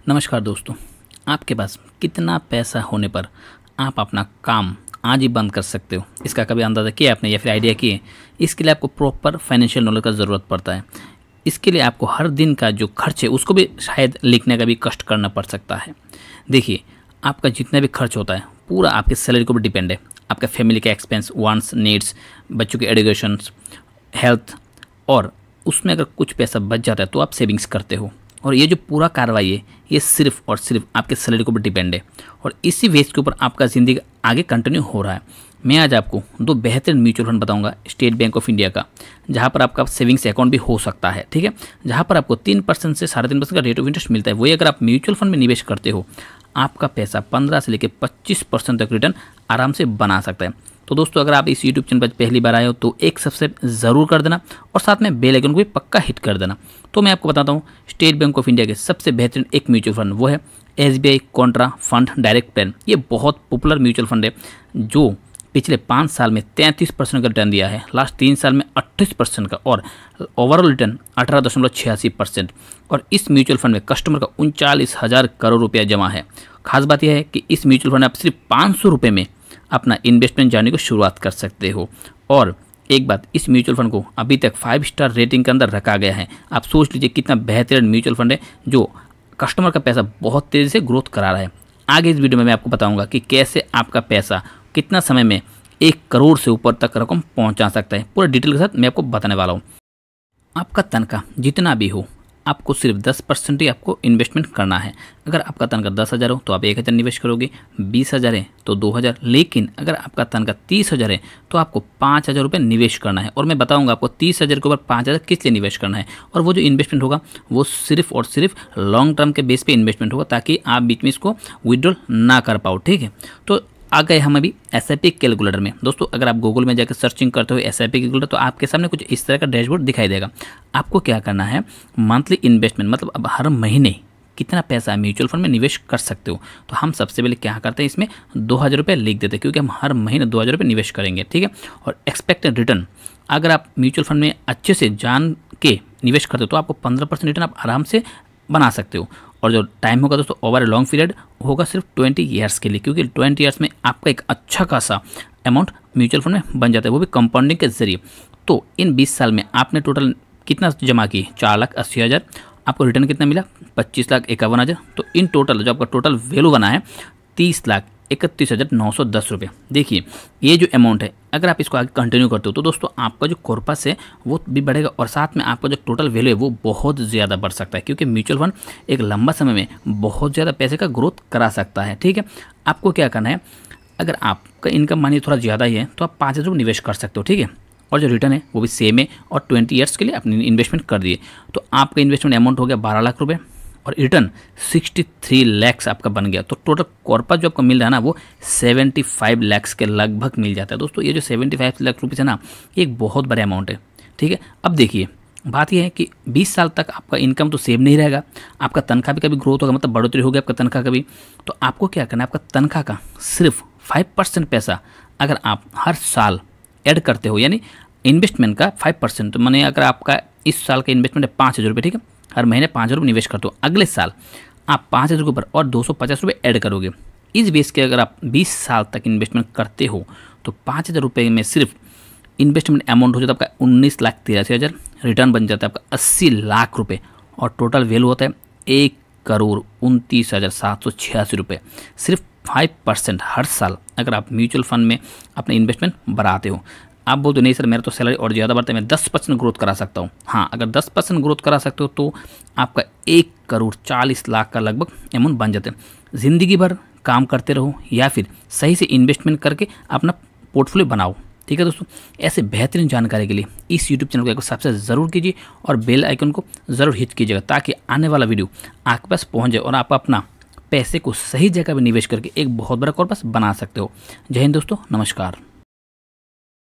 नमस्कार दोस्तों, आपके पास कितना पैसा होने पर आप अपना काम आज ही बंद कर सकते हो? इसका कभी अंदाज़ा किया आपने या फिर आइडिया किए? इसके लिए आपको प्रॉपर फाइनेंशियल नॉलेज का ज़रूरत पड़ता है। इसके लिए आपको हर दिन का जो खर्च है उसको भी शायद लिखने का भी कष्ट करना पड़ सकता है। देखिए, आपका जितना भी खर्च होता है पूरा आपके सैलरी के ऊपर डिपेंड है। आपका फैमिली का एक्सपेंस, वांट्स, नीड्स, बच्चों की एजुकेशन, हेल्थ, और उसमें अगर कुछ पैसा बच जाता है तो आप सेविंग्स करते हो। और ये जो पूरा कार्रवाई है ये सिर्फ और सिर्फ आपके सैलरी के ऊपर डिपेंड है और इसी बेस के ऊपर आपका ज़िंदगी आगे कंटिन्यू हो रहा है। मैं आज आपको दो बेहतरीन म्यूचुअल फंड बताऊंगा स्टेट बैंक ऑफ इंडिया का, जहां पर आपका सेविंग्स अकाउंट भी हो सकता है, ठीक है, जहां पर आपको 3% से 3.5% का रेट ऑफ इंटरेस्ट मिलता है। वही अगर आप म्यूचुअल फंड में निवेश करते हो आपका पैसा 15 से लेकर 25% तक रिटर्न आराम से बना सकता है। तो दोस्तों, अगर आप इस यूट्यूब चैनल पर पहली बार आए हो तो एक सब्सक्राइब ज़रूर कर देना और साथ में बेल आइकन को भी पक्का हिट कर देना। तो मैं आपको बताता हूँ स्टेट बैंक ऑफ इंडिया के सबसे बेहतरीन एक म्यूचुअल फंड, वो है SBI Contra fund direct plan. ये बहुत पॉपुलर म्यूचुअल फंड है जो पिछले 5 साल में 33% का रिटर्न दिया है, लास्ट 3 साल में 28% का, और ओवरऑल रिटर्न 18.86%। और इस म्यूचुअल फंड में कस्टमर का 39,000 करोड़ रुपया जमा है। खास बात यह है कि इस म्यूचुअल फंड में आप सिर्फ 500 रुपये में अपना इन्वेस्टमेंट जाने को शुरुआत कर सकते हो। और एक बात, इस म्यूचुअल फंड को अभी तक 5 स्टार रेटिंग के अंदर रखा गया है। आप सोच लीजिए कितना बेहतरीन म्यूचुअल फंड है जो कस्टमर का पैसा बहुत तेज़ी से ग्रोथ करा रहा है। आगे इस वीडियो में मैं आपको बताऊंगा कि कैसे आपका पैसा कितना समय में 1 करोड़ से ऊपर तक रकम पहुंचा सकता है। पूरा डिटेल के साथ मैं आपको बताने वाला हूं। आपका तनख्वाह जितना भी हो, आपको सिर्फ 10% ही आपको इन्वेस्टमेंट करना है। अगर आपका तनख्वाह 10,000 हो तो आप 1,000 निवेश करोगे, 20,000 है तो 2,000, लेकिन अगर आपका तनख्वाह 30,000 है तो आपको 5,000 रुपये निवेश करना है। और मैं बताऊंगा आपको 30,000 के ऊपर 5,000 किस लिए निवेश करना है। और वो जो इन्वेस्टमेंट होगा वो सिर्फ और सिर्फ लॉन्ग टर्म के बेस पे इन्वेस्टमेंट होगा, ताकि आप बीच में इसको विड्रॉल ना कर पाओ, ठीक है। तो आ गए हम अभी SIP कैलकुलेटर में। दोस्तों, अगर आप गूगल में जाकर सर्चिंग करते हो SIP कैलकुलेटर तो आपके सामने कुछ इस तरह का डैशबोर्ड दिखाई देगा। आपको क्या करना है, मंथली इन्वेस्टमेंट मतलब अब हर महीने कितना पैसा म्यूचुअल फंड में निवेश कर सकते हो। तो हम सबसे पहले क्या करते हैं, इसमें 2,000 रुपये लिख देते हैं, क्योंकि हम हर महीने 2,000 रुपये निवेश करेंगे, ठीक है। और एक्सपेक्टेड रिटर्न, अगर आप म्यूचुअल फंड में अच्छे से जान के निवेश करते हो तो आपको 15% रिटर्न आप आराम से बना सकते हो। और जो टाइम होगा दोस्तों ओवर ए लॉन्ग पीरियड होगा सिर्फ 20 ईयर्स के लिए, क्योंकि 20 ईयर्स में आपका एक अच्छा खासा अमाउंट म्यूचुअल फंड में बन जाता है, वो भी कंपाउंडिंग के जरिए। तो इन 20 साल में आपने टोटल कितना जमा की? 4,80,000। आपको रिटर्न कितना मिला? 25,51,000। तो इन टोटल जो आपका टोटल वैल्यू बना है 30,31,910 रुपये। देखिए, ये जो अमाउंट है अगर आप इसको आगे कंटिन्यू करते हो तो दोस्तों आपका जो कॉर्पस है वो भी बढ़ेगा और साथ में आपका जो टोटल वैल्यू है वो बहुत ज़्यादा बढ़ सकता है, क्योंकि म्यूचुअल फंड एक लंबा समय में बहुत ज़्यादा पैसे का ग्रोथ करा सकता है, ठीक है। आपको क्या करना है, अगर आपका इनकम मानिए थोड़ा ज़्यादा ही है तो आप 5,000 रुपये निवेश कर सकते हो, ठीक है। और जो रिटर्न है वो भी सेम है और 20 ईयर्स के लिए अपनी इन्वेस्टमेंट कर दिए तो आपका इन्वेस्टमेंट अमाउंट हो गया 12 लाख रुपये और रिटर्न 63 लाख आपका बन गया। तो टोटल कॉर्पस जो आपको मिल रहा है ना वो 75 लाख के लगभग मिल जाता है। दोस्तों, ये जो 75 लाख रुपये है ना एक बहुत बड़ा अमाउंट है, ठीक है। अब देखिए, बात यह है कि 20 साल तक आपका इनकम तो सेम नहीं रहेगा, आपका तनख्वाह भी कभी ग्रोथ होगा, मतलब बढ़ोतरी होगी आपका तनख्वाह का भी। तो आपको क्या करना है, आपका तनख्वाह का सिर्फ 5% पैसा अगर आप हर साल ऐड करते हो, यानी इन्वेस्टमेंट का 5%, तो मैंने अगर आपका इस साल का इन्वेस्टमेंट है 5,000 रुपये, ठीक है, हर महीने 5,000 रुपये निवेश करते हो, अगले साल आप 5,000 के ऊपर और 250 रुपये ऐड करोगे। इस बेस के अगर आप 20 साल तक इन्वेस्टमेंट करते हो तो 5,000 रुपये में सिर्फ इन्वेस्टमेंट अमाउंट हो जाता है आपका 19,83,000, रिटर्न बन जाता है आपका 80 लाख रुपये और टोटल वैल्यू होता है 1,29,786 रुपये। सिर्फ 5% हर साल अगर आप म्यूचुअल फंड में अपना इन्वेस्टमेंट बढ़ाते हो। आप बोलते हो नहीं सर मेरा तो सैलरी और ज़्यादा बढ़ता है, मैं 10% ग्रोथ करा सकता हूँ। हाँ, अगर 10% ग्रोथ करा सकते हो तो आपका 1,40,00,000 का लगभग अमाउंट बन जाते हैं। ज़िंदगी भर काम करते रहो या फिर सही से इन्वेस्टमेंट करके अपना पोर्टफोलियो बनाओ, ठीक है दोस्तों। ऐसे बेहतरीन जानकारी के लिए इस यूट्यूब चैनल को सब्सक्राइब ज़रूर कीजिए और बेल आइकन को ज़रूर हिट कीजिएगा, ताकि आने वाला वीडियो आपके पास पहुँच जाए और आप अपना पैसे को सही जगह पर निवेश करके एक बहुत बड़ा कॉर्पस बना सकते हो। जय हिंद दोस्तों, नमस्कार।